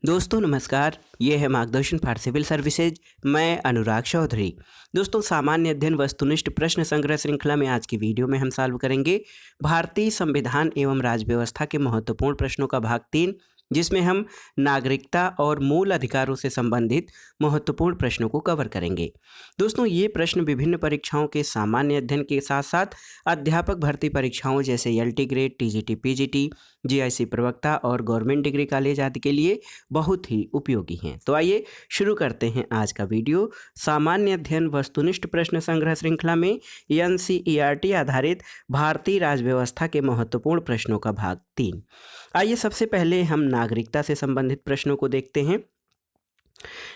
दोस्तों नमस्कार, ये है मार्गदर्शन फॉर सिविल सर्विसेज। मैं अनुराग चौधरी। दोस्तों सामान्य अध्ययन वस्तुनिष्ठ प्रश्न संग्रह श्रृंखला में आज की वीडियो में हम सॉल्व करेंगे भारतीय संविधान एवं राज्य व्यवस्था के महत्वपूर्ण प्रश्नों का भाग 3, जिसमें हम नागरिकता और मूल अधिकारों से संबंधित महत्वपूर्ण प्रश्नों को कवर करेंगे। दोस्तों ये प्रश्न विभिन्न परीक्षाओं के सामान्य अध्ययन के साथ साथ अध्यापक भर्ती परीक्षाओं जैसे LT grade, TGT, PGT, GIC प्रवक्ता और गवर्नमेंट डिग्री कॉलेज आदि के लिए बहुत ही उपयोगी हैं। तो आइए शुरू करते हैं आज का वीडियो। सामान्य अध्ययन वस्तुनिष्ठ प्रश्न संग्रह श्रृंखला में एनसीईआरटी आधारित भारतीय राज्य व्यवस्था के महत्वपूर्ण प्रश्नों का भाग 3। आइए सबसे पहले हम नागरिकता से संबंधित प्रश्नों को देखते हैं।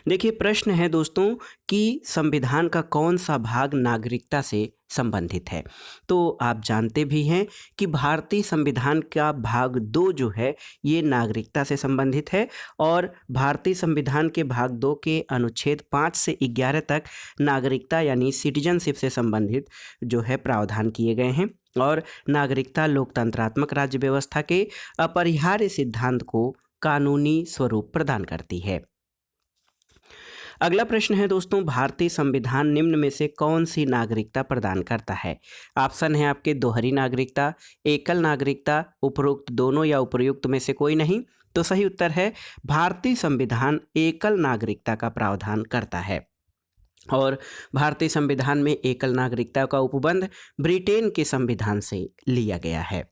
देखिए प्रश्न है दोस्तों कि संविधान का कौन सा भाग नागरिकता से संबंधित है। तो आप जानते भी हैं कि भारतीय संविधान का भाग 2 जो है ये नागरिकता से संबंधित है और भारतीय संविधान के भाग 2 के अनुच्छेद 5 से 11 तक नागरिकता यानी सिटीजनशिप से संबंधित जो है प्रावधान किए गए हैं और नागरिकता लोकतंत्रात्मक राज्य व्यवस्था के अपरिहार्य सिद्धांत को कानूनी स्वरूप प्रदान करती है। अगला प्रश्न है दोस्तों, भारतीय संविधान निम्न में से कौन सी नागरिकता प्रदान करता है। ऑप्शन है आपके दोहरी नागरिकता, एकल नागरिकता, उपरोक्त दोनों या उपर्युक्त में से कोई नहीं। तो सही उत्तर है भारतीय संविधान एकल नागरिकता का प्रावधान करता है और भारतीय संविधान में एकल नागरिकता का उपबंध ब्रिटेन के संविधान से लिया गया है।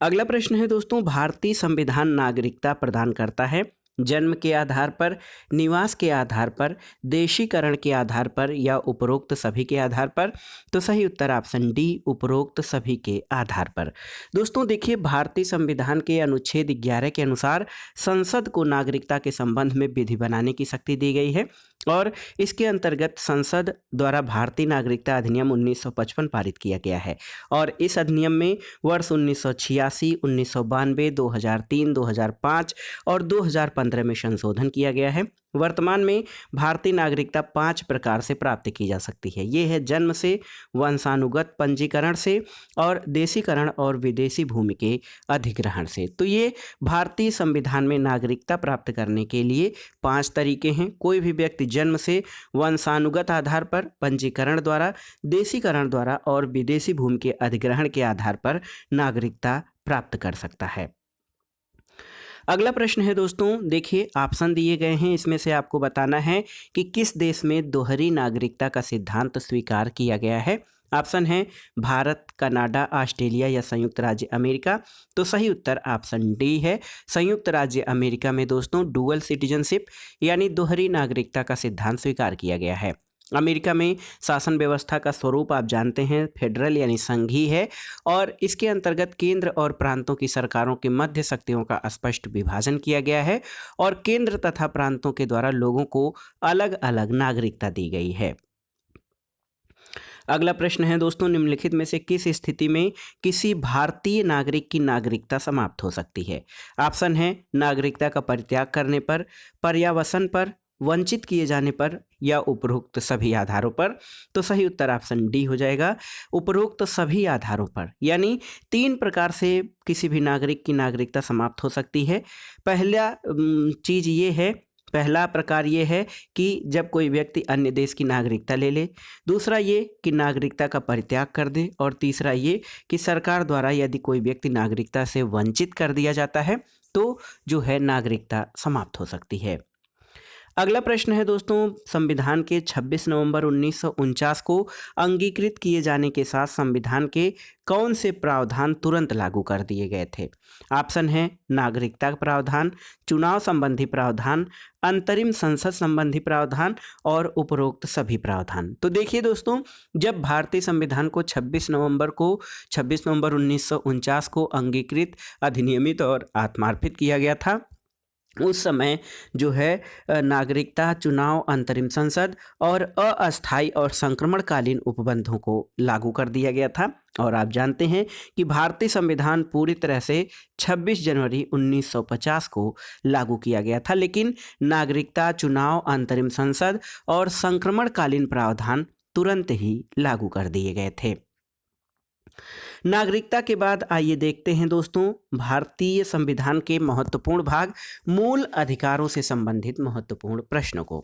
अगला प्रश्न है दोस्तों, भारतीय संविधान नागरिकता प्रदान करता है जन्म के आधार पर, निवास के आधार पर, देशीकरण के आधार पर या उपरोक्त सभी के आधार पर। तो सही उत्तर ऑप्शन डी, उपरोक्त सभी के आधार पर। दोस्तों देखिए भारतीय संविधान के अनुच्छेद 11 के अनुसार संसद को नागरिकता के संबंध में विधि बनाने की शक्ति दी गई है और इसके अंतर्गत संसद द्वारा भारतीय नागरिकता अधिनियम 1955 पारित किया गया है और इस अधिनियम में वर्ष 1986, 1992, 2003, 2005 और 2015 में संशोधन किया गया है। वर्तमान में भारतीय नागरिकता 5 प्रकार से प्राप्त की जा सकती है। ये है जन्म से, वंशानुगत पंजीकरण से और देशीकरण और विदेशी भूमि के अधिग्रहण से। तो ये भारतीय संविधान में नागरिकता प्राप्त करने के लिए 5 तरीके हैं। कोई भी व्यक्ति जन्म से, वंशानुगत आधार पर, पंजीकरण द्वारा, देशीकरण द्वारा और विदेशी भूमि के अधिग्रहण के आधार पर नागरिकता प्राप्त कर सकता है। अगला प्रश्न है दोस्तों, देखिए ऑप्शन दिए गए हैं, इसमें से आपको बताना है कि किस देश में दोहरी नागरिकता का सिद्धांत स्वीकार किया गया है। ऑप्शन है भारत, कनाडा, ऑस्ट्रेलिया या संयुक्त राज्य अमेरिका। तो सही उत्तर ऑप्शन डी है, संयुक्त राज्य अमेरिका में दोस्तों डुअल सिटीजनशिप यानी दोहरी नागरिकता का सिद्धांत स्वीकार किया गया है। अमेरिका में शासन व्यवस्था का स्वरूप आप जानते हैं फेडरल यानी संघीय है और इसके अंतर्गत केंद्र और प्रांतों की सरकारों के मध्य शक्तियों का स्पष्ट विभाजन किया गया है और केंद्र तथा प्रांतों के द्वारा लोगों को अलग अलग नागरिकता दी गई है। अगला प्रश्न है दोस्तों, निम्नलिखित में से किस स्थिति में किसी भारतीय नागरिक की नागरिकता समाप्त हो सकती है। ऑप्शन है नागरिकता का परित्याग करने पर, पर्यावसन पर, वंचित किए जाने पर या उपरोक्त सभी आधारों पर। तो सही उत्तर ऑप्शन डी हो जाएगा, उपरोक्त सभी आधारों पर। यानी 3 प्रकार से किसी भी नागरिक की नागरिकता समाप्त हो सकती है। पहला प्रकार ये है कि जब कोई व्यक्ति अन्य देश की नागरिकता ले ले, दूसरा ये कि नागरिकता का परित्याग कर दे और तीसरा ये कि सरकार द्वारा यदि कोई व्यक्ति नागरिकता से वंचित कर दिया जाता है तो जो है नागरिकता समाप्त हो सकती है। अगला प्रश्न है दोस्तों, संविधान के 26 नवंबर 1949 को अंगीकृत किए जाने के साथ संविधान के कौन से प्रावधान तुरंत लागू कर दिए गए थे। ऑप्शन है नागरिकता प्रावधान, चुनाव संबंधी प्रावधान, अंतरिम संसद संबंधी प्रावधान और उपरोक्त सभी प्रावधान। तो देखिए दोस्तों, जब भारतीय संविधान को 26 नवंबर 1949 को अंगीकृत, अधिनियमित और आत्मार्पित किया गया था, उस समय जो है नागरिकता, चुनाव, अंतरिम संसद और अस्थायी और संक्रमणकालीन उपबंधों को लागू कर दिया गया था। और आप जानते हैं कि भारतीय संविधान पूरी तरह से 26 जनवरी 1950 को लागू किया गया था, लेकिन नागरिकता, चुनाव, अंतरिम संसद और संक्रमणकालीन प्रावधान तुरंत ही लागू कर दिए गए थे। नागरिकता के बाद आइए देखते हैं दोस्तों भारतीय संविधान के महत्वपूर्ण भाग मूल अधिकारों से संबंधित महत्वपूर्ण प्रश्नों को।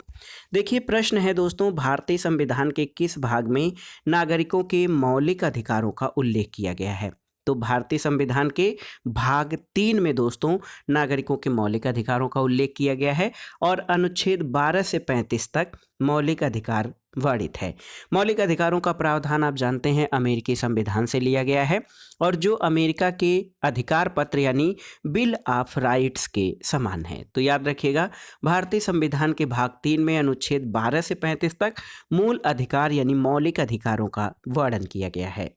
देखिए प्रश्न है दोस्तों, भारतीय संविधान के किस भाग में नागरिकों के मौलिक अधिकारों का उल्लेख किया गया है? तो भारतीय संविधान के भाग 3 में दोस्तों नागरिकों के मौलिक अधिकारों का उल्लेख किया गया है और अनुच्छेद 12 से 35 तक मौलिक अधिकार वर्णित है। मौलिक अधिकारों का प्रावधान आप जानते हैं अमेरिकी संविधान से लिया गया है और जो अमेरिका के अधिकार पत्र यानी बिल ऑफ राइट्स के समान है। तो याद रखिएगा भारतीय संविधान के भाग 3 में अनुच्छेद 12 से 35 तक मूल अधिकार यानी मौलिक अधिकारों का वर्णन किया गया है।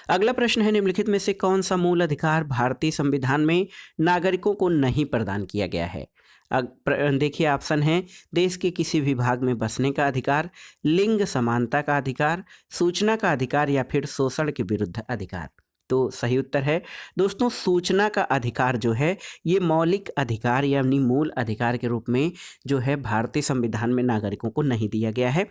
अगला प्रश्न है, निम्नलिखित में से कौन सा मूल अधिकार भारतीय संविधान में नागरिकों को नहीं प्रदान किया गया है? देखिए ऑप्शन है देश के किसी भी भाग में बसने का अधिकार, लिंग समानता का अधिकार, सूचना का अधिकार या फिर शोषण के विरुद्ध अधिकार। तो सही उत्तर है दोस्तों सूचना का अधिकार जो है ये मौलिक अधिकार यानी मूल अधिकार के रूप में जो है भारतीय संविधान में नागरिकों को नहीं दिया गया है।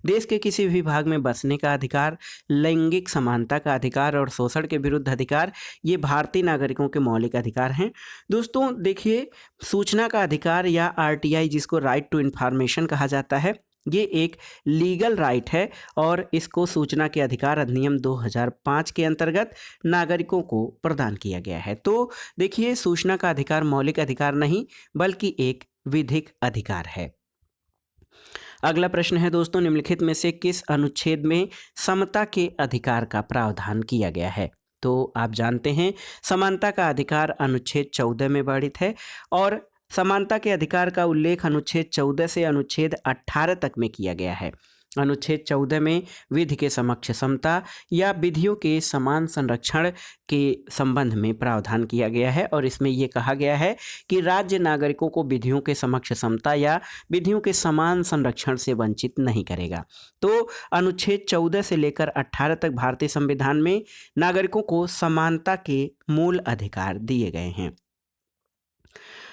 देश के किसी भी भाग में बसने का अधिकार, लैंगिक समानता का अधिकार और शोषण के विरुद्ध अधिकार ये भारतीय नागरिकों के मौलिक अधिकार हैं। दोस्तों देखिए सूचना का अधिकार या आरटीआई जिसको राइट टू इंफॉर्मेशन कहा जाता है ये एक लीगल राइट है और इसको सूचना के अधिकार अधिनियम 2005 के अंतर्गत नागरिकों को प्रदान किया गया है। तो देखिए सूचना का अधिकार मौलिक अधिकार नहीं बल्कि एक विधिक अधिकार है। अगला प्रश्न है दोस्तों, निम्नलिखित में से किस अनुच्छेद में समता के अधिकार का प्रावधान किया गया है? तो आप जानते हैं समानता का अधिकार अनुच्छेद 14 में वर्णित है और समानता के अधिकार का उल्लेख अनुच्छेद 14 से अनुच्छेद 18 तक में किया गया है। अनुच्छेद 14 में विधि के समक्ष समता या विधियों के समान संरक्षण के संबंध में प्रावधान किया गया है और इसमें यह कहा गया है कि राज्य नागरिकों को विधियों के समक्ष समता या विधियों के समान संरक्षण से वंचित नहीं करेगा। तो अनुच्छेद 14 से लेकर 18 तक भारतीय संविधान में नागरिकों को समानता के मूल अधिकार दिए गए हैं।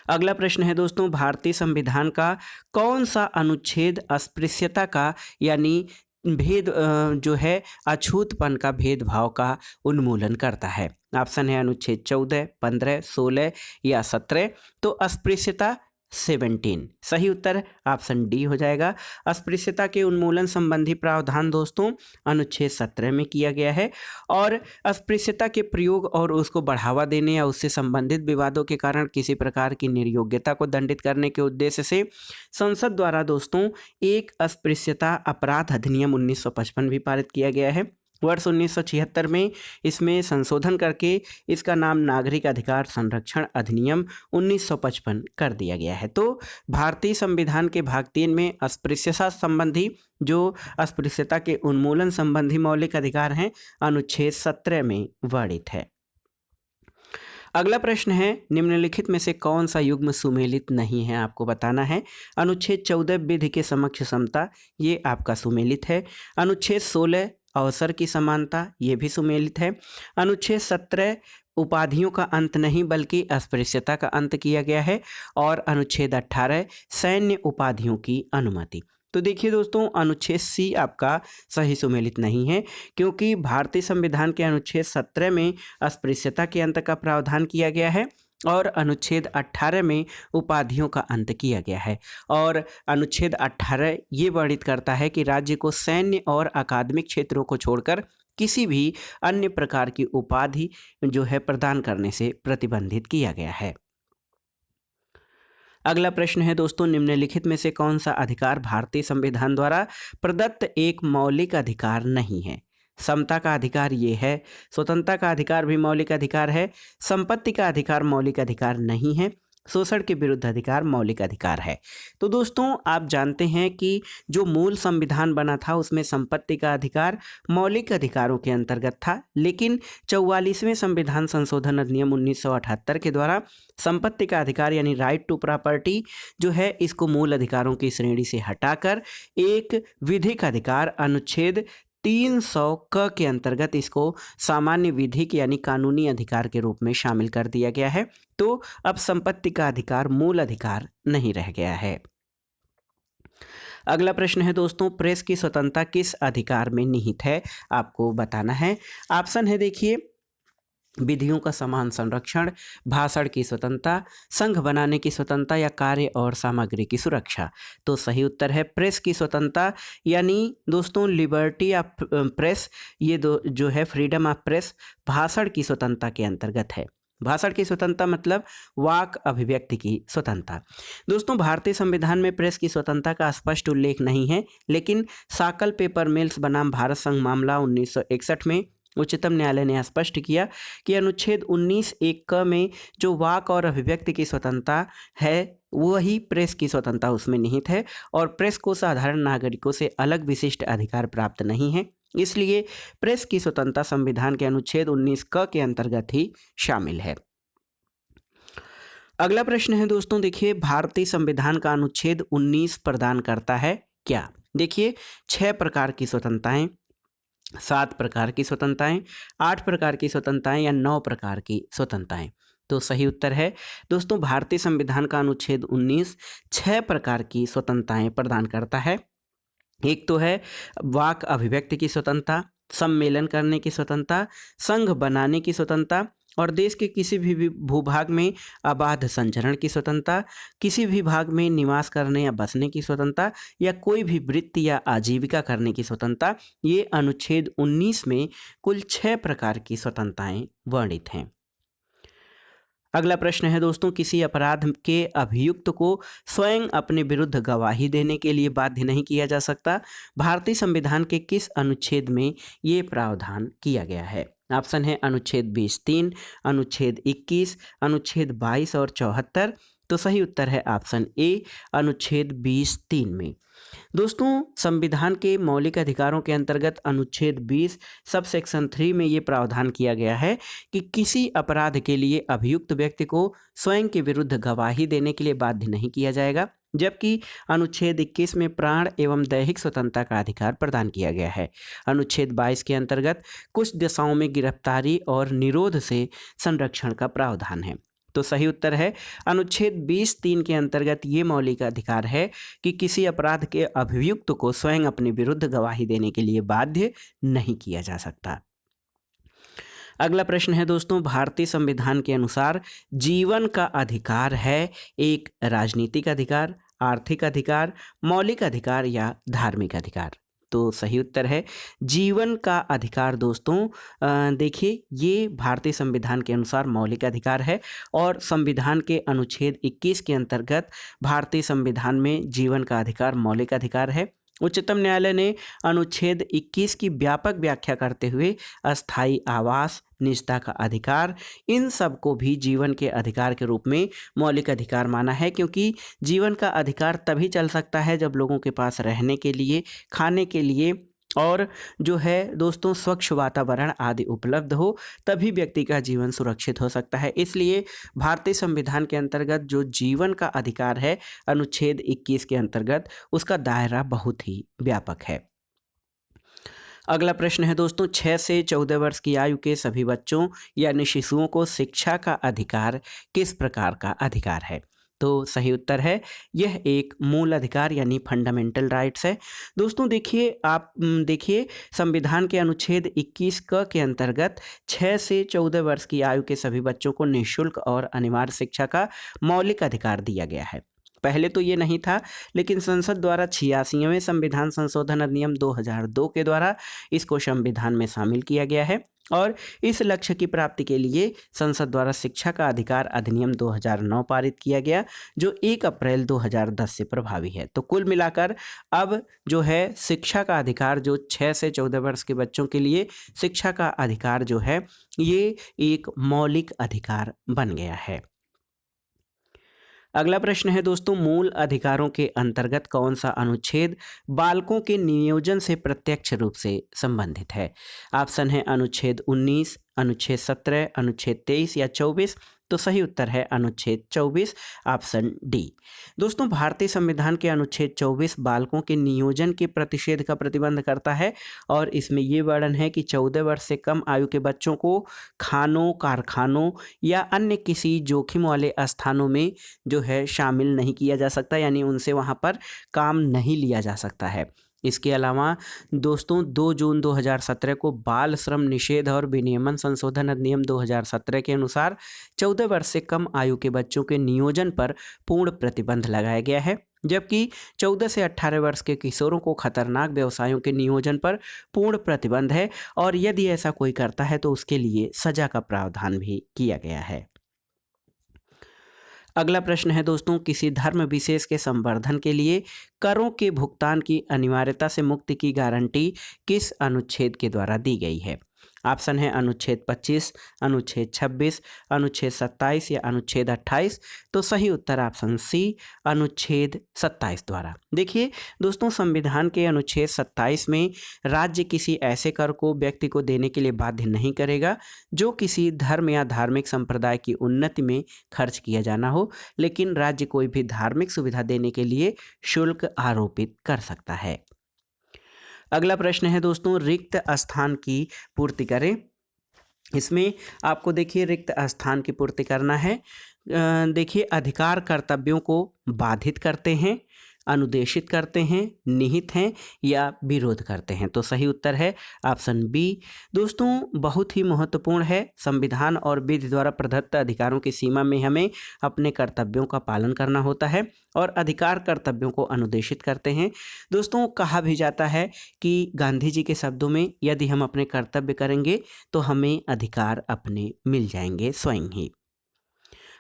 अगला प्रश्न है दोस्तों, भारतीय संविधान का कौन सा अनुच्छेद अस्पृश्यता का यानी भेद जो है अछूतपन का भेदभाव का उन्मूलन करता है? ऑप्शन है अनुच्छेद 14, 15, 16 या 17। तो अस्पृश्यता 17 सही उत्तर ऑप्शन डी हो जाएगा। अस्पृश्यता के उन्मूलन संबंधी प्रावधान दोस्तों अनुच्छेद 17 में किया गया है और अस्पृश्यता के प्रयोग और उसको बढ़ावा देने या उससे संबंधित विवादों के कारण किसी प्रकार की निर्योग्यता को दंडित करने के उद्देश्य से संसद द्वारा दोस्तों एक अस्पृश्यता अपराध अधिनियम 1955 भी पारित किया गया है। वर्ष 1976 में इसमें संशोधन करके इसका नाम नागरिक अधिकार संरक्षण अधिनियम 1955 कर दिया गया है। तो भारतीय संविधान के भाग 3 में अस्पृश्यता संबंधी जो अस्पृश्यता के उन्मूलन संबंधी मौलिक अधिकार हैं अनुच्छेद 17 में वर्णित है। अगला प्रश्न है, निम्नलिखित में से कौन सा युग्म सुमेलित नहीं है? आपको बताना है। अनुच्छेद 14 विधि के समक्ष समता ये आपका सुमेलित है। अनुच्छेद 16 अवसर की समानता ये भी सुमेलित है। अनुच्छेद 17 उपाधियों का अंत नहीं बल्कि अस्पृश्यता का अंत किया गया है और अनुच्छेद 18 सैन्य उपाधियों की अनुमति। तो देखिए दोस्तों अनुच्छेद सी आपका सही सुमेलित नहीं है क्योंकि भारतीय संविधान के अनुच्छेद 17 में अस्पृश्यता के अंत का प्रावधान किया गया है और अनुच्छेद 18 में उपाधियों का अंत किया गया है और अनुच्छेद 18 ये वर्णित करता है कि राज्य को सैन्य और अकादमिक क्षेत्रों को छोड़कर किसी भी अन्य प्रकार की उपाधि जो है प्रदान करने से प्रतिबंधित किया गया है। अगला प्रश्न है दोस्तों, निम्नलिखित में से कौन सा अधिकार भारतीय संविधान द्वारा प्रदत्त एक मौलिक अधिकार नहीं है? समता का अधिकार ये है, स्वतंत्रता का अधिकार भी मौलिक अधिकार है, संपत्ति का अधिकार मौलिक अधिकार नहीं है, शोषण के विरुद्ध अधिकार मौलिक अधिकार है। तो दोस्तों आप जानते हैं कि जो मूल संविधान बना था उसमें संपत्ति का अधिकार मौलिक अधिकारों के अंतर्गत था, लेकिन 44वें संविधान संशोधन अधिनियम 1978 के द्वारा संपत्ति का अधिकार यानी राइट टू प्रॉपर्टी जो है इसको मूल अधिकारों की श्रेणी से हटाकर एक विधिक अधिकार अनुच्छेद 300 क के अंतर्गत इसको सामान्य विधिक यानी कानूनी अधिकार के रूप में शामिल कर दिया गया है। तो अब संपत्ति का अधिकार मूल अधिकार नहीं रह गया है। अगला प्रश्न है दोस्तों, प्रेस की स्वतंत्रता किस अधिकार में निहित है, आपको बताना है। ऑप्शन है देखिए, विधियों का समान संरक्षण, भाषण की स्वतंत्रता, संघ बनाने की स्वतंत्रता या कार्य और सामग्री की सुरक्षा। तो सही उत्तर है प्रेस की स्वतंत्रता, यानी दोस्तों लिबर्टी ऑफ प्रेस, ये दो जो है फ्रीडम ऑफ प्रेस भाषण की स्वतंत्रता के अंतर्गत है। भाषण की स्वतंत्रता मतलब वाक अभिव्यक्ति की स्वतंत्रता। दोस्तों भारतीय संविधान में प्रेस की स्वतंत्रता का स्पष्ट उल्लेख नहीं है, लेकिन साकल पेपर मिल्स बनाम भारत संघ मामला 1961 में उच्चतम न्यायालय ने स्पष्ट किया कि अनुच्छेद 19(1) क में जो वाक और अभिव्यक्ति की स्वतंत्रता है वही प्रेस की स्वतंत्रता उसमें निहित है, और प्रेस को साधारण नागरिकों से अलग विशिष्ट अधिकार प्राप्त नहीं है। इसलिए प्रेस की स्वतंत्रता संविधान के अनुच्छेद 19 क के अंतर्गत ही शामिल है। अगला प्रश्न है दोस्तों, देखिए भारतीय संविधान का अनुच्छेद 19 प्रदान करता है क्या। देखिए 6 प्रकार की स्वतंत्रताएं, 7 प्रकार की स्वतंत्रताएं, 8 प्रकार की स्वतंत्रताएं या 9 प्रकार की स्वतंत्रताएं। तो सही उत्तर है दोस्तों, भारतीय संविधान का अनुच्छेद 19 6 प्रकार की स्वतंत्रताएं प्रदान करता है। एक तो है वाक अभिव्यक्ति की स्वतंत्रता, सम्मेलन करने की स्वतंत्रता, संघ बनाने की स्वतंत्रता, और देश के किसी भी भूभाग में अबाध संचरण की स्वतंत्रता, किसी भी भाग में निवास करने या बसने की स्वतंत्रता, या कोई भी वृत्ति या आजीविका करने की स्वतंत्रता। ये अनुच्छेद 19 में कुल 6 प्रकार की स्वतंत्रताएं वर्णित हैं। अगला प्रश्न है दोस्तों, किसी अपराध के अभियुक्त को स्वयं अपने विरुद्ध गवाही देने के लिए बाध्य नहीं किया जा सकता। भारतीय संविधान के किस अनुच्छेद में ये प्रावधान किया गया है। ऑप्शन है अनुच्छेद 20(3), अनुच्छेद 21, अनुच्छेद 22 और 74। तो सही उत्तर है ऑप्शन ए, अनुच्छेद 20(3) में। दोस्तों संविधान के मौलिक अधिकारों के अंतर्गत अनुच्छेद 20 सब सेक्शन 3 में ये प्रावधान किया गया है कि किसी अपराध के लिए अभियुक्त व्यक्ति को स्वयं के विरुद्ध गवाही देने के लिए बाध्य नहीं किया जाएगा, जबकि अनुच्छेद 21 में प्राण एवं दैहिक स्वतंत्रता का अधिकार प्रदान किया गया है। अनुच्छेद 22 के अंतर्गत कुछ दिशाओं में गिरफ्तारी और निरोध से संरक्षण का प्रावधान है। तो सही उत्तर है अनुच्छेद 20(3) के अंतर्गत ये मौलिक अधिकार है कि किसी अपराध के अभियुक्त को स्वयं अपने विरुद्ध गवाही देने के लिए बाध्य नहीं किया जा सकता। अगला प्रश्न है दोस्तों, भारतीय संविधान के अनुसार जीवन का अधिकार है एक राजनीतिक अधिकार, आर्थिक अधिकार, मौलिक अधिकार या धार्मिक अधिकार। तो सही उत्तर है जीवन का अधिकार। दोस्तों देखिए ये भारतीय संविधान के अनुसार मौलिक अधिकार है, और संविधान के अनुच्छेद 21 के अंतर्गत भारतीय संविधान में जीवन का अधिकार मौलिक अधिकार है। उच्चतम न्यायालय ने अनुच्छेद 21 की व्यापक व्याख्या करते हुए अस्थायी आवास, निजता का अधिकार, इन सब को भी जीवन के अधिकार के रूप में मौलिक अधिकार माना है, क्योंकि जीवन का अधिकार तभी चल सकता है जब लोगों के पास रहने के लिए, खाने के लिए और जो है दोस्तों स्वच्छ वातावरण आदि उपलब्ध हो, तभी व्यक्ति का जीवन सुरक्षित हो सकता है। इसलिए भारतीय संविधान के अंतर्गत जो जीवन का अधिकार है अनुच्छेद 21 के अंतर्गत, उसका दायरा बहुत ही व्यापक है। अगला प्रश्न है दोस्तों, 6 से 14 वर्ष की आयु के सभी बच्चों यानी शिशुओं को शिक्षा का अधिकार किस प्रकार का अधिकार है। तो सही उत्तर है यह एक मूल अधिकार यानी फंडामेंटल राइट्स है। दोस्तों देखिए आप देखिए संविधान के अनुच्छेद 21 क के अंतर्गत 6 से 14 वर्ष की आयु के सभी बच्चों को निःशुल्क और अनिवार्य शिक्षा का मौलिक अधिकार दिया गया है। पहले तो ये नहीं था, लेकिन संसद द्वारा 86वें संविधान संशोधन अधिनियम 2002 के द्वारा इसको संविधान में शामिल किया गया है, और इस लक्ष्य की प्राप्ति के लिए संसद द्वारा शिक्षा का अधिकार अधिनियम 2009 पारित किया गया, जो 1 अप्रैल 2010 से प्रभावी है। तो कुल मिलाकर अब जो है शिक्षा का अधिकार जो 6 से 14 वर्ष के बच्चों के लिए शिक्षा का अधिकार जो है ये एक मौलिक अधिकार बन गया है। अगला प्रश्न है दोस्तों, मूल अधिकारों के अंतर्गत कौन सा अनुच्छेद बालकों के नियोजन से प्रत्यक्ष रूप से संबंधित है। ऑप्शन है अनुच्छेद 19, अनुच्छेद 17, अनुच्छेद 23 या 24। तो सही उत्तर है अनुच्छेद 24 ऑप्शन डी। दोस्तों भारतीय संविधान के अनुच्छेद 24 बालकों के नियोजन के प्रतिषेध का प्रतिबंध करता है और इसमें ये वर्णन है कि 14 वर्ष से कम आयु के बच्चों को खानों, कारखानों या अन्य किसी जोखिम वाले स्थानों में जो है शामिल नहीं किया जा सकता, यानी उनसे वहाँ पर काम नहीं लिया जा सकता है। इसके अलावा दोस्तों 2 जून 2017 को बाल श्रम निषेध और विनियमन संशोधन अधिनियम 2017 के अनुसार 14 वर्ष से कम आयु के बच्चों के नियोजन पर पूर्ण प्रतिबंध लगाया गया है, जबकि 14 से 18 वर्ष के किशोरों को खतरनाक व्यवसायों के नियोजन पर पूर्ण प्रतिबंध है और यदि ऐसा कोई करता है तो उसके लिए सजा का प्रावधान भी किया गया है। अगला प्रश्न है दोस्तों, किसी धर्म विशेष के संवर्धन के लिए करों के भुगतान की अनिवार्यता से मुक्ति की गारंटी किस अनुच्छेद के द्वारा दी गई है? ऑप्शन है अनुच्छेद 25, अनुच्छेद 26, अनुच्छेद 27 या अनुच्छेद 28। तो सही उत्तर ऑप्शन सी अनुच्छेद 27 द्वारा। देखिए दोस्तों संविधान के अनुच्छेद 27 में राज्य किसी ऐसे कर को व्यक्ति को देने के लिए बाध्य नहीं करेगा जो किसी धर्म या धार्मिक संप्रदाय की उन्नति में खर्च किया जाना हो, लेकिन राज्य कोई भी धार्मिक सुविधा देने के लिए शुल्क आरोपित कर सकता है। अगला प्रश्न है दोस्तों, रिक्त स्थान की पूर्ति करें। इसमें आपको देखिए रिक्त स्थान की पूर्ति करना है। देखिए अधिकार कर्तव्यों को बाधित करते हैं, अनुदेशित करते हैं, निहित हैं या विरोध करते हैं। तो सही उत्तर है ऑप्शन बी। दोस्तों बहुत ही महत्वपूर्ण है, संविधान और विधि द्वारा प्रदत्त अधिकारों की सीमा में हमें अपने कर्तव्यों का पालन करना होता है और अधिकार कर्तव्यों को अनुदेशित करते हैं। दोस्तों कहा भी जाता है कि गांधी जी के शब्दों में यदि हम अपने कर्तव्य करेंगे तो हमें अधिकार अपने मिल जाएंगे स्वयं ही।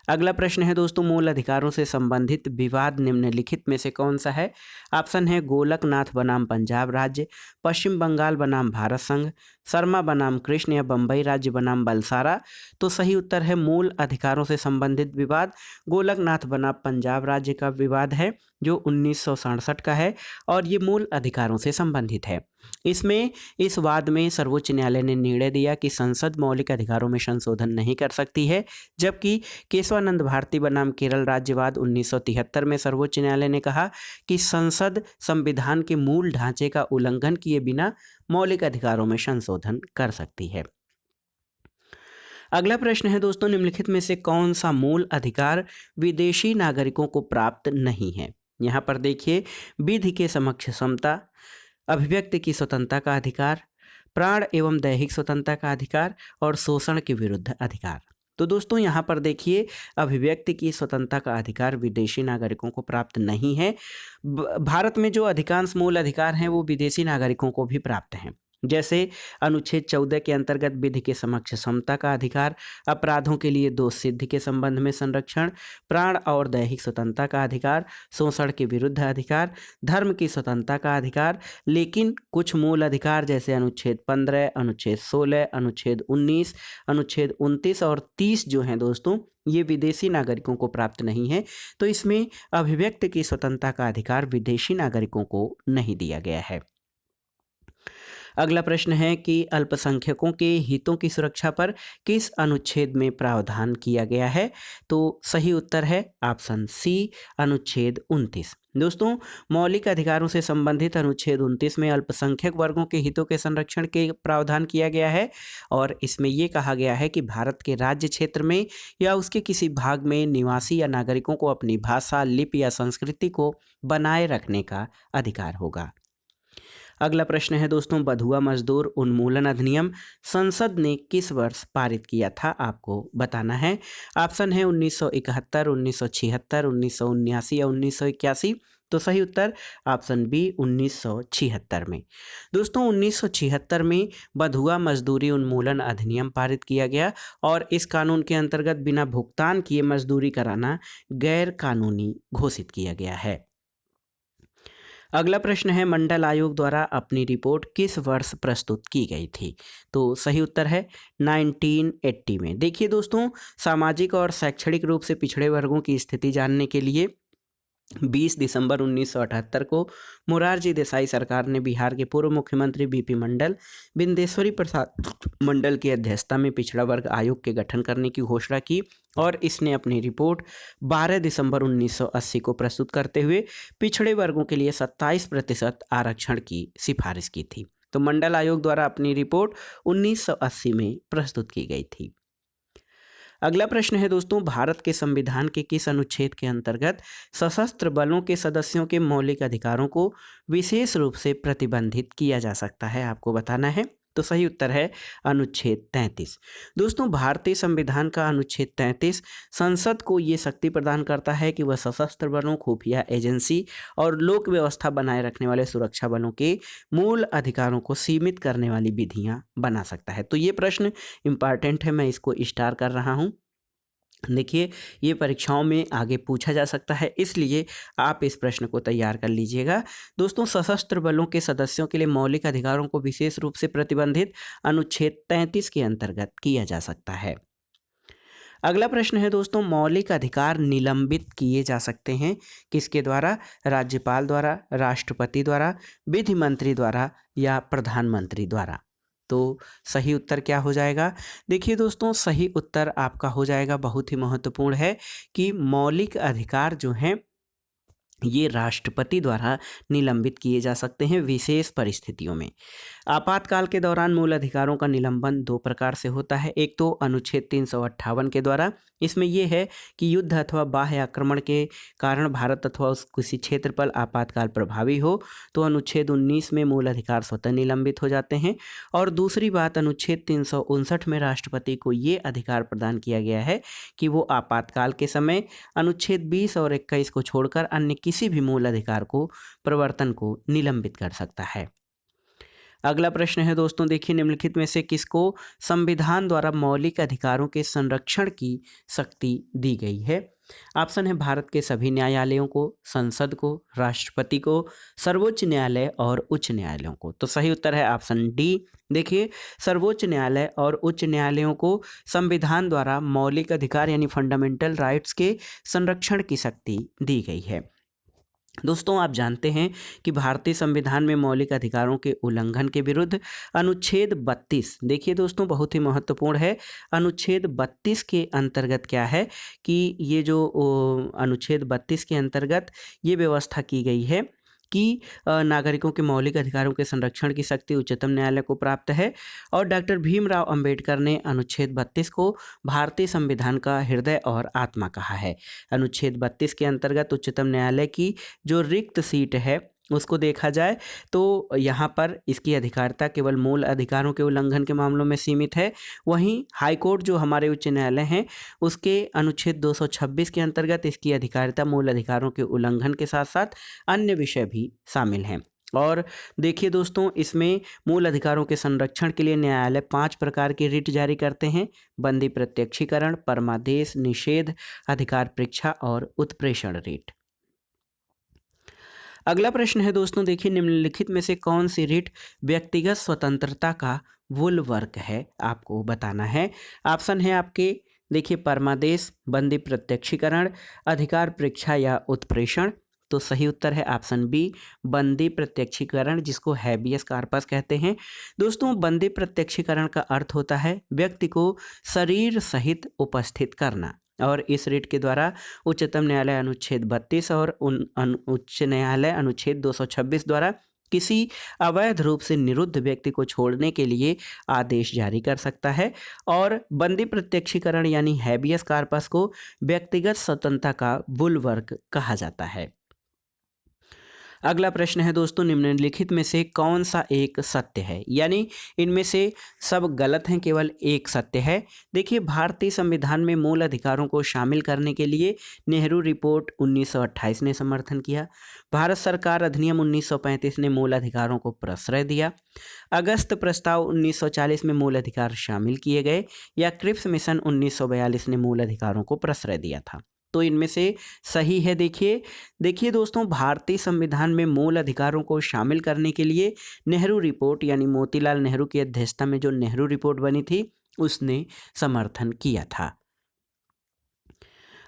अगला प्रश्न है दोस्तों, मूल अधिकारों से संबंधित विवाद निम्नलिखित में से कौन सा है? ऑप्शन है गोलकनाथ बनाम पंजाब राज्य, पश्चिम बंगाल बनाम भारत संघ, शर्मा बनाम कृष्ण या बम्बई राज्य बनाम बलसारा। तो सही उत्तर है मूल अधिकारों से संबंधित विवाद गोलकनाथ बनाम पंजाब राज्य का विवाद है जो 1967 का है और ये मूल अधिकारों से संबंधित है। इसमें इस वाद में सर्वोच्च न्यायालय ने निर्णय दिया कि संसद मौलिक अधिकारों में संशोधन नहीं कर सकती है, जबकि केशवानंद भारती बनाम केरल राज्यवाद 1973 में सर्वोच्च न्यायालय ने कहा कि संसद संविधान के मूल ढांचे का उल्लंघन किए बिना मौलिक अधिकारों में संशोधन कर सकती है। अगला प्रश्न है दोस्तों, निम्नलिखित में से कौन सा मूल अधिकार विदेशी नागरिकों को प्राप्त नहीं है? यहाँ पर देखिए विधि के समक्ष समता, अभिव्यक्ति की स्वतंत्रता का अधिकार, प्राण एवं दैहिक स्वतंत्रता का अधिकार और शोषण के विरुद्ध अधिकार। तो दोस्तों यहाँ पर देखिए अभिव्यक्ति की स्वतंत्रता का अधिकार विदेशी नागरिकों को प्राप्त नहीं है। भारत में जो अधिकांश मूल अधिकार हैं वो विदेशी नागरिकों को भी प्राप्त हैं, जैसे अनुच्छेद 14 के अंतर्गत विधि के समक्ष समता का अधिकार, अपराधों के लिए दोष सिद्धि के संबंध में संरक्षण, प्राण और दैहिक स्वतंत्रता का अधिकार, शोषण के विरुद्ध अधिकार, धर्म की स्वतंत्रता का अधिकार। लेकिन कुछ मूल अधिकार जैसे अनुच्छेद 15, अनुच्छेद 16, अनुच्छेद 19, अनुच्छेद 29 और 30 जो हैं दोस्तों ये विदेशी नागरिकों को प्राप्त नहीं है। तो इसमें अभिव्यक्ति की स्वतंत्रता का अधिकार विदेशी नागरिकों को नहीं दिया गया है। अगला प्रश्न है कि अल्पसंख्यकों के हितों की सुरक्षा पर किस अनुच्छेद में प्रावधान किया गया है? तो सही उत्तर है ऑप्शन सी अनुच्छेद 29। दोस्तों मौलिक अधिकारों से संबंधित अनुच्छेद 29 में अल्पसंख्यक वर्गों के हितों के संरक्षण के प्रावधान किया गया है और इसमें यह कहा गया है कि भारत के राज्य क्षेत्र में या उसके किसी भाग में निवासी या नागरिकों को अपनी भाषा, लिपि या संस्कृति को बनाए रखने का अधिकार होगा। अगला प्रश्न है दोस्तों, बधुआ मजदूर उन्मूलन अधिनियम संसद ने किस वर्ष पारित किया था? आपको बताना है। ऑप्शन है 1971, 1976, 1979 या 1981। तो सही उत्तर ऑप्शन बी 1976 में। दोस्तों 1976 में बधुआ मजदूरी उन्मूलन अधिनियम पारित किया गया और इस कानून के अंतर्गत बिना भुगतान किए मजदूरी कराना गैर कानूनी घोषित किया गया है। अगला प्रश्न है मंडल आयोग द्वारा अपनी रिपोर्ट किस वर्ष प्रस्तुत की गई थी? तो सही उत्तर है 1980 में। देखिए दोस्तों सामाजिक और शैक्षणिक रूप से पिछड़े वर्गों की स्थिति जानने के लिए 20 दिसंबर 1978 को मोरारजी देसाई सरकार ने बिहार के पूर्व मुख्यमंत्री बीपी मंडल, बिंदेश्वरी प्रसाद मंडल की अध्यक्षता में पिछड़ा वर्ग आयोग के गठन करने की घोषणा की और इसने अपनी रिपोर्ट 12 दिसंबर 1980 को प्रस्तुत करते हुए पिछड़े वर्गों के लिए 27% आरक्षण की सिफारिश की थी। तो मंडल आयोग द्वारा अपनी रिपोर्ट 1980 में प्रस्तुत की गई थी। अगला प्रश्न है दोस्तों, भारत के संविधान के किस अनुच्छेद के अंतर्गत सशस्त्र बलों के सदस्यों के मौलिक अधिकारों को विशेष रूप से प्रतिबंधित किया जा सकता है, आपको बताना है। तो सही उत्तर है अनुच्छेद 33। दोस्तों, भारतीय संविधान का अनुच्छेद 33 संसद को ये शक्ति प्रदान करता है कि वह सशस्त्र बलों, खुफिया एजेंसी और लोक व्यवस्था बनाए रखने वाले सुरक्षा बलों के मूल अधिकारों को सीमित करने वाली विधियां बना सकता है। तो ये प्रश्न इंपॉर्टेंट है, मैं इसको स्टार कर रहा हूँ। देखिए, ये परीक्षाओं में आगे पूछा जा सकता है, इसलिए आप इस प्रश्न को तैयार कर लीजिएगा। दोस्तों, सशस्त्र बलों के सदस्यों के लिए मौलिक अधिकारों को विशेष रूप से प्रतिबंधित अनुच्छेद 33 के अंतर्गत किया जा सकता है। अगला प्रश्न है दोस्तों, मौलिक अधिकार निलंबित किए जा सकते हैं किसके द्वारा? राज्यपाल द्वारा, राष्ट्रपति द्वारा, विधि मंत्री द्वारा या प्रधानमंत्री द्वारा। तो सही उत्तर क्या हो जाएगा? देखिए दोस्तों, सही उत्तर आपका हो जाएगा, बहुत ही महत्वपूर्ण है कि मौलिक अधिकार जो हैं ये राष्ट्रपति द्वारा निलंबित किए जा सकते हैं विशेष परिस्थितियों में। आपातकाल के दौरान मूल अधिकारों का निलंबन दो प्रकार से होता है। एक तो अनुच्छेद 358 के द्वारा, इसमें यह है कि युद्ध अथवा बाह्य आक्रमण के कारण भारत अथवा उस किसी क्षेत्र पर आपातकाल प्रभावी हो तो अनुच्छेद 19 में मूल अधिकार स्वतः निलंबित हो जाते हैं। और दूसरी बात, अनुच्छेद 359 में राष्ट्रपति को ये अधिकार प्रदान किया गया है कि वो आपातकाल के समय अनुच्छेद 20 और 21 को छोड़कर अन्य किसी भी मूल अधिकार को प्रवर्तन को निलंबित कर सकता है। अगला प्रश्न है दोस्तों, देखिए, निम्नलिखित में से किसको संविधान द्वारा मौलिक अधिकारों के संरक्षण की शक्ति दी गई है? ऑप्शन है भारत के सभी न्यायालयों को, संसद को, राष्ट्रपति को, सर्वोच्च न्यायालय और उच्च न्यायालयों को। तो सही उत्तर है ऑप्शन डी। देखिए, सर्वोच्च न्यायालय और उच्च न्यायालयों को संविधान द्वारा मौलिक अधिकार यानी फंडामेंटल राइट्स के संरक्षण की शक्ति दी गई है। दोस्तों, आप जानते हैं कि भारतीय संविधान में मौलिक अधिकारों के उल्लंघन के विरुद्ध अनुच्छेद 32, देखिए दोस्तों, बहुत ही महत्वपूर्ण है। अनुच्छेद 32 के अंतर्गत क्या है कि ये जो अनुच्छेद 32 के अंतर्गत ये व्यवस्था की गई है कि नागरिकों के मौलिक अधिकारों के संरक्षण की शक्ति उच्चतम न्यायालय को प्राप्त है। और डॉक्टर भीमराव अंबेडकर ने अनुच्छेद 32 को भारतीय संविधान का हृदय और आत्मा कहा है। अनुच्छेद 32 के अंतर्गत उच्चतम न्यायालय की जो रिक्त सीट है उसको देखा जाए तो यहाँ पर इसकी अधिकारिता केवल मूल अधिकारों के उल्लंघन के मामलों में सीमित है। वहीं हाईकोर्ट जो हमारे उच्च न्यायालय हैं उसके अनुच्छेद 226 के अंतर्गत इसकी अधिकारिता मूल अधिकारों के उल्लंघन के साथ साथ अन्य विषय भी शामिल हैं। और देखिए दोस्तों, इसमें मूल अधिकारों के संरक्षण के लिए न्यायालय 5 प्रकार की रिट जारी करते हैं: बंदी प्रत्यक्षीकरण, परमादेश, निषेध, अधिकार परीक्षा और उत्प्रेषण रिट। अगला प्रश्न है दोस्तों, देखिए, निम्नलिखित में से कौन सी रिट व्यक्तिगत स्वतंत्रता का बुलवर्क है, आपको बताना है। ऑप्शन है आपके, देखिए, परमादेश, बंदी प्रत्यक्षीकरण, अधिकार परीक्षा या उत्प्रेषण। तो सही उत्तर है ऑप्शन बी, बंदी प्रत्यक्षीकरण, जिसको हैबियस कार्पस कहते हैं। दोस्तों, बंदी प्रत्यक्षीकरण का अर्थ होता है व्यक्ति को शरीर सहित उपस्थित करना। और इस रिट के द्वारा उच्चतम न्यायालय अनुच्छेद 32 और उच्च न्यायालय अनुच्छेद 226 द्वारा किसी अवैध रूप से निरुद्ध व्यक्ति को छोड़ने के लिए आदेश जारी कर सकता है। और बंदी प्रत्यक्षीकरण यानी हैबियस कार्पस को व्यक्तिगत स्वतंत्रता का बुलवर्क कहा जाता है। अगला प्रश्न है दोस्तों, निम्नलिखित में से कौन सा एक सत्य है, यानी इनमें से सब गलत हैं, केवल एक सत्य है। देखिए, भारतीय संविधान में मूल अधिकारों को शामिल करने के लिए नेहरू रिपोर्ट 1928 ने समर्थन किया। भारत सरकार अधिनियम 1935 ने मूल अधिकारों को प्रश्रय दिया। अगस्त प्रस्ताव 1940 में मूल अधिकार शामिल किए गए, या क्रिप्स मिशन 1942 ने मूल अधिकारों को प्रश्रय दिया था। तो इनमें से सही है। देखिए दोस्तों, भारतीय संविधान में मूल अधिकारों को शामिल करने के लिए नेहरू रिपोर्ट यानी मोतीलाल नेहरू की अध्यक्षता में जो नेहरू रिपोर्ट बनी थी उसने समर्थन किया था।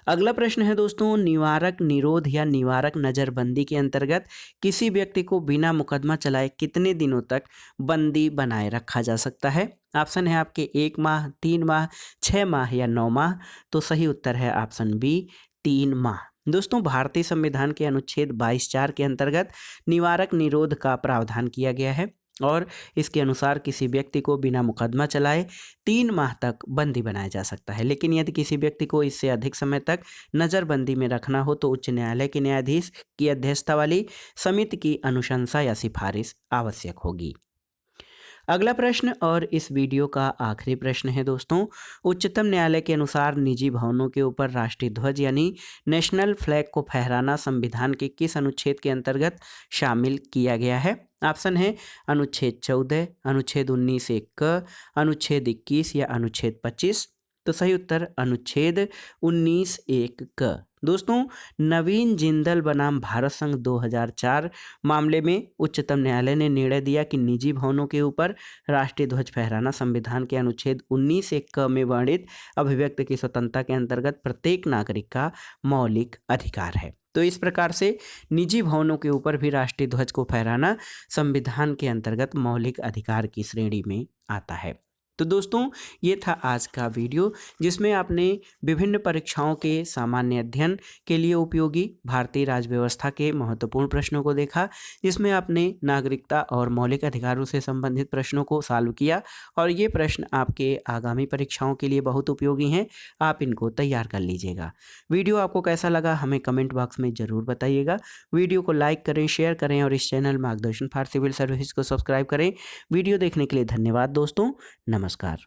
अगला प्रश्न है दोस्तों, निवारक निरोध या निवारक नज़रबंदी के अंतर्गत किसी व्यक्ति को बिना मुकदमा चलाए कितने दिनों तक बंदी बनाए रखा जा सकता है? ऑप्शन है आपके 1 माह, 3 माह, 6 माह या 9 माह। तो सही उत्तर है ऑप्शन बी, 3 माह। दोस्तों, भारतीय संविधान के अनुच्छेद 22(4) के अंतर्गत निवारक निरोध का प्रावधान किया गया है और इसके अनुसार किसी व्यक्ति को बिना मुकदमा चलाए 3 माह तक बंदी बनाया जा सकता है। लेकिन यदि किसी व्यक्ति को इससे अधिक समय तक नज़रबंदी में रखना हो तो उच्च न्यायालय के न्यायाधीश की अध्यक्षता वाली समिति की अनुशंसा या सिफारिश आवश्यक होगी। अगला प्रश्न और इस वीडियो का आखिरी प्रश्न है दोस्तों, उच्चतम न्यायालय के अनुसार निजी भवनों के ऊपर राष्ट्रीय ध्वज यानी नेशनल फ्लैग को फहराना संविधान के किस अनुच्छेद के अंतर्गत शामिल किया गया है? ऑप्शन है अनुच्छेद 14, अनुच्छेद 19(1) क, अनुच्छेद 21 या अनुच्छेद 25। तो सही उत्तर अनुच्छेद 19(1) क। दोस्तों, नवीन जिंदल बनाम भारत संघ 2004 मामले में उच्चतम न्यायालय ने निर्णय दिया कि निजी भवनों के ऊपर राष्ट्रीय ध्वज फहराना संविधान के अनुच्छेद 19(1) क में वर्णित अभिव्यक्ति की स्वतंत्रता के अंतर्गत प्रत्येक नागरिक का मौलिक अधिकार है। तो इस प्रकार से निजी भवनों के ऊपर भी राष्ट्रीय ध्वज को फहराना संविधान के अंतर्गत मौलिक अधिकार की श्रेणी में आता है। तो दोस्तों, ये था आज का वीडियो जिसमें आपने विभिन्न परीक्षाओं के सामान्य अध्ययन के लिए उपयोगी भारतीय राज्य व्यवस्था के महत्वपूर्ण प्रश्नों को देखा, जिसमें आपने नागरिकता और मौलिक अधिकारों से संबंधित प्रश्नों को सॉल्व किया और ये प्रश्न आपके आगामी परीक्षाओं के लिए बहुत उपयोगी हैं। आप इनको तैयार कर लीजिएगा। वीडियो आपको कैसा लगा हमें कमेंट बॉक्स में ज़रूर बताइएगा। वीडियो को लाइक करें, शेयर करें और इस चैनल मार्गदर्शन फॉर सिविल सर्विस को सब्सक्राइब करें। वीडियो देखने के लिए धन्यवाद दोस्तों। नमस्कार।